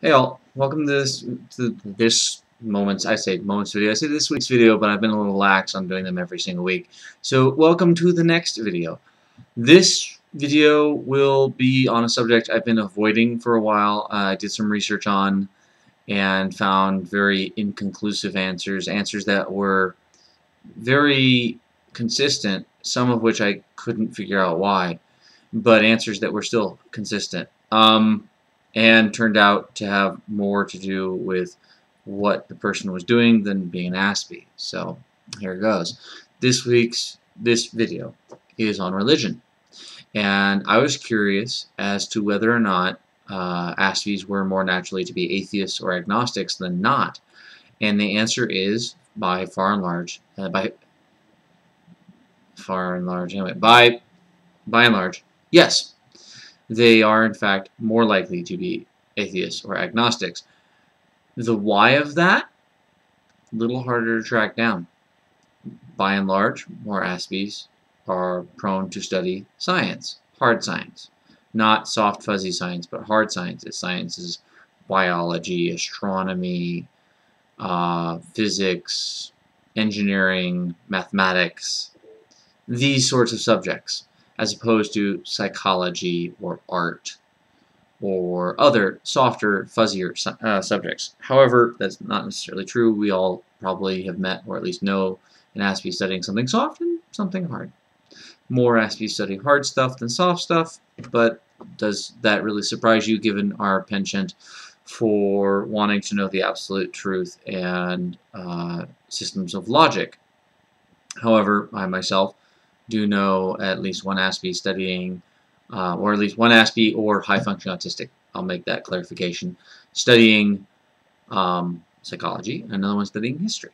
Hey all, welcome to this moments. I say moments video. I say this week's video, but I've been a little lax on doing them every single week. So welcome to the next video. This video will be on a subject I've been avoiding for a while. I did some research on and found very inconclusive answers that were very consistent, some of which I couldn't figure out why, but answers that were still consistent. And turned out to have more to do with what the person was doing than being an Aspie. So here it goes. This video is on religion, and I was curious as to whether or not Aspies were more naturally to be atheists or agnostics than not, and the answer is by far and large, yes. They are, in fact, more likely to be atheists or agnostics. The why of that, a little harder to track down. By and large, more Aspies are prone to study science, hard science. Not soft, fuzzy science, but hard sciences. Sciences, biology, astronomy, physics, engineering, mathematics, these sorts of subjects, as opposed to psychology or art or other softer, fuzzier subjects. However, that's not necessarily true. We all probably have met or at least know an Aspie studying something soft and something hard. More Aspies study hard stuff than soft stuff, but does that really surprise you given our penchant for wanting to know the absolute truth and systems of logic? However, I myself do know at least one Aspie studying, or at least one Aspie or high-functioning autistic, I'll make that clarification, studying psychology, and another one studying history.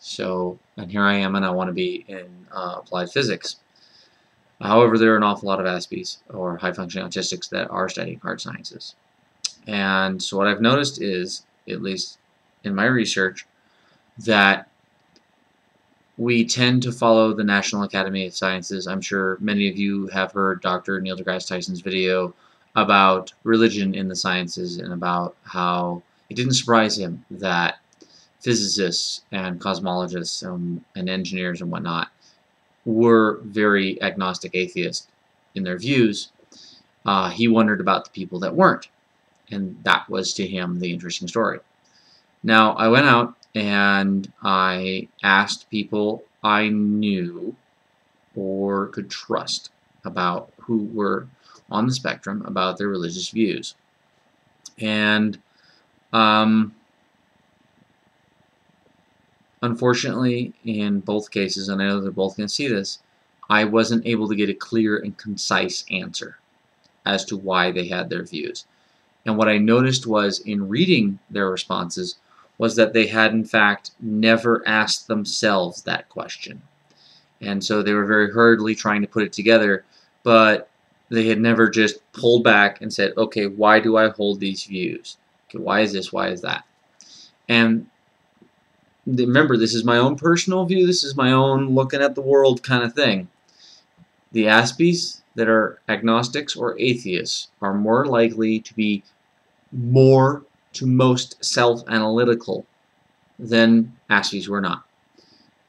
So, and here I am, and I want to be in applied physics. However, there are an awful lot of Aspies or high-functioning autistics that are studying hard sciences. And so what I've noticed is, at least in my research, that we tend to follow the National Academy of Sciences. I'm sure many of you have heard Dr. Neil deGrasse Tyson's video about religion in the sciences and about how it didn't surprise him that physicists and cosmologists and engineers and whatnot were very agnostic atheists in their views. He wondered about the people that weren't, and that was to him the interesting story. Now, I went out and I asked people I knew or could trust about who were on the spectrum about their religious views. And unfortunately, in both cases, and I know they're both going to see this, I wasn't able to get a clear and concise answer as to why they had their views. And what I noticed was in reading their responses was that they had in fact never asked themselves that question. And so they were very hurriedly trying to put it together, but they had never just pulled back and said, okay, why do I hold these views? Okay, why is this? Why is that? And remember, this is my own personal view. This is my own looking at the world kind of thing. The Aspies that are agnostics or atheists are more likely to be more to most self-analytical than Aspies who are not.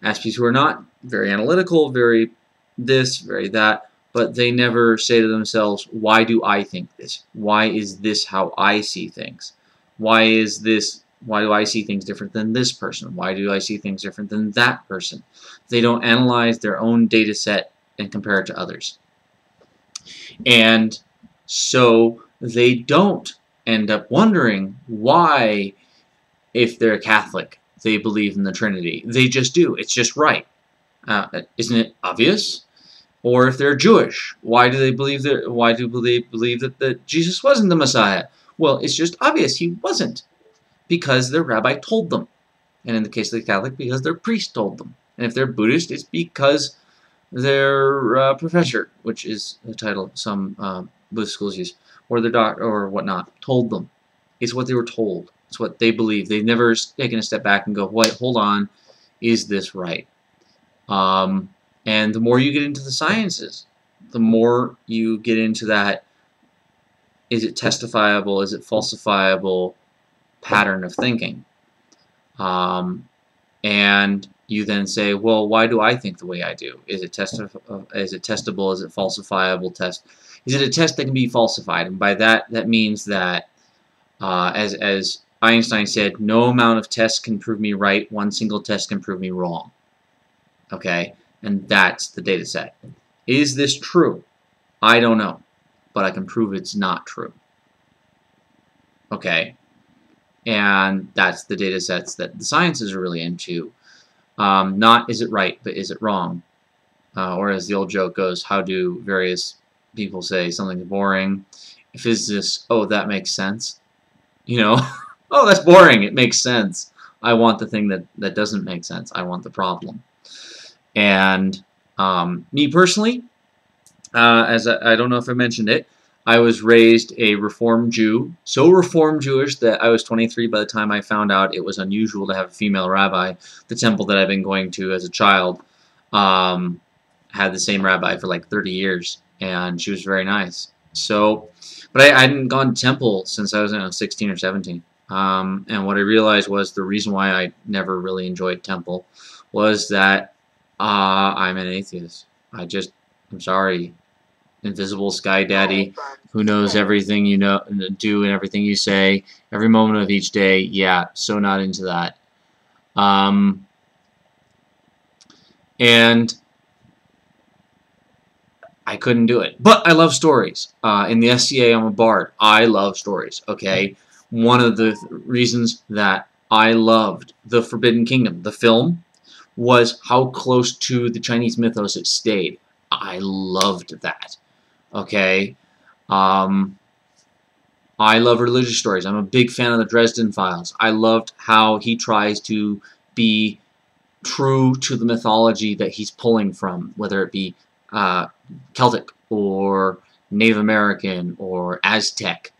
Aspies who are not, very analytical, very this, very that, but they never say to themselves, why do I think this? Why is this how I see things? Why do I see things different than this person? Why do I see things different than that person? They don't analyze their own data set and compare it to others. And so they don't end up wondering why, if they're Catholic, they believe in the Trinity. They just do. It's just right. Isn't it obvious? Or if they're Jewish, why do they believe that Jesus wasn't the Messiah? Well, it's just obvious he wasn't, because their rabbi told them. And in the case of the Catholic, because their priest told them. And if they're Buddhist, it's because their professor, which is the title some Buddhist schools use, or their doctor or whatnot, told them. It's what they were told. It's what they believe. They've never taken a step back and go, wait, hold on, is this right? And the more you get into the sciences, the more you get into that is it testifiable? Is it falsifiable pattern of thinking? And you then say, well, why do I think the way I do? Is it testable? Is it falsifiable test? Is it a test that can be falsified? And by that, that means that, as Einstein said, no amount of tests can prove me right. One single test can prove me wrong. Okay? And that's the data set. Is this true? I don't know. But I can prove it's not true. Okay? And that's the data sets that the sciences are really into. Not is it right, but is it wrong? Or as the old joke goes, how do various people say something's boring? Physicists, oh, that makes sense. You know, oh, that's boring. It makes sense. I want the thing that doesn't make sense. I want the problem. And me personally, as I don't know if I mentioned it, I was raised a Reformed Jew, so Reformed Jewish that I was 23 by the time I found out it was unusual to have a female rabbi. The temple that I've been going to as a child had the same rabbi for like 30 years, and she was very nice. So, but I hadn't gone to temple since I was 16 or 17. And what I realized was the reason why I never really enjoyed temple was that I'm an atheist. I'm sorry. Invisible Sky Daddy, who knows everything you do and everything you say, every moment of each day. Yeah, so not into that. And I couldn't do it. But I love stories. In the SCA, I'm a bard. I love stories, okay? One of the reasons that I loved The Forbidden Kingdom, the film, was how close to the Chinese mythos it stayed. I loved that. Okay, I love religious stories. I'm a big fan of the Dresden Files. I loved how he tries to be true to the mythology that he's pulling from, whether it be Celtic or Native American or Aztec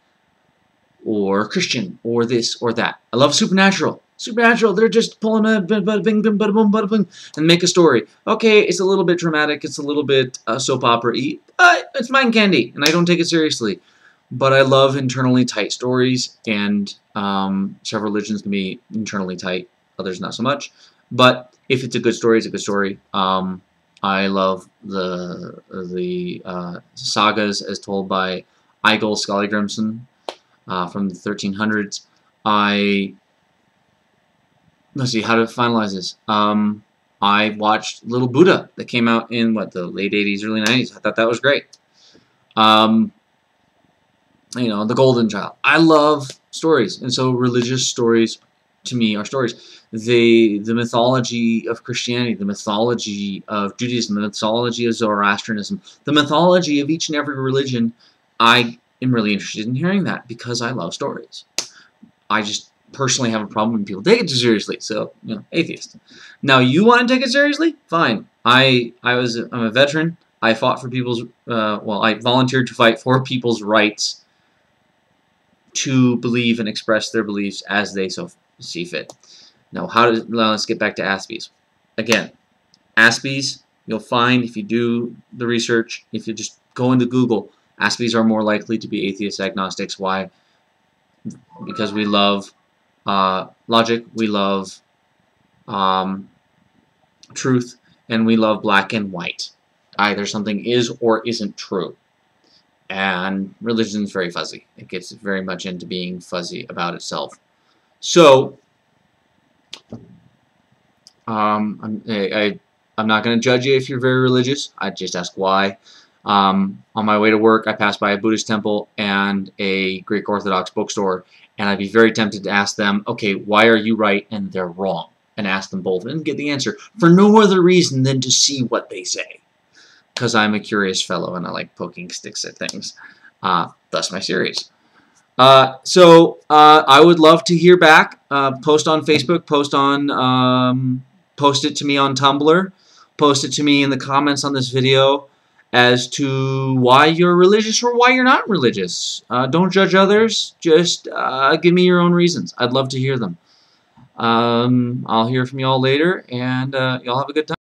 or Christian or this or that. I love Supernatural. Supernatural, they're just pulling a bada bing, bada boom, bada bing, and make a story. Okay, it's a little bit dramatic, it's a little bit soap opera-y, but it's mind candy, and I don't take it seriously. But I love internally tight stories, and several religions can be internally tight, others not so much. But if it's a good story, it's a good story. I love the sagas as told by Egil Skallagrimsson from the 1300s. Let's see, how to finalize this. I watched Little Buddha that came out in, the late 80s, early 90s. I thought that was great. You know, The Golden Child. I love stories, and so religious stories, to me, are stories. The mythology of Christianity, the mythology of Judaism, the mythology of Zoroastrianism, the mythology of each and every religion, I am really interested in hearing that because I love stories. I just personally have a problem when people take it too seriously, so, you know, atheist. Now, you want to take it seriously? Fine. I'm a veteran. I fought for people's, I volunteered to fight for people's rights to believe and express their beliefs as they so see fit. Now, let's get back to Aspies. Again, Aspies, you'll find if you do the research, if you just go into Google, Aspies are more likely to be atheist agnostics. Why? Because we love logic, we love truth, and we love black and white. Either something is or isn't true. And religion is very fuzzy. It gets very much into being fuzzy about itself. So, I'm not going to judge you if you're very religious. I just ask why. On my way to work, I passed by a Buddhist temple and a Greek Orthodox bookstore, and I'd be very tempted to ask them, okay, why are you right and they're wrong? And ask them both and get the answer for no other reason than to see what they say. Because I'm a curious fellow and I like poking sticks at things. Thus my series. I would love to hear back. Post on Facebook, post it to me on Tumblr, post it to me in the comments on this video as to why you're religious or why you're not religious. Don't judge others, just give me your own reasons. I'd love to hear them. I'll hear from y'all later, and y'all have a good time.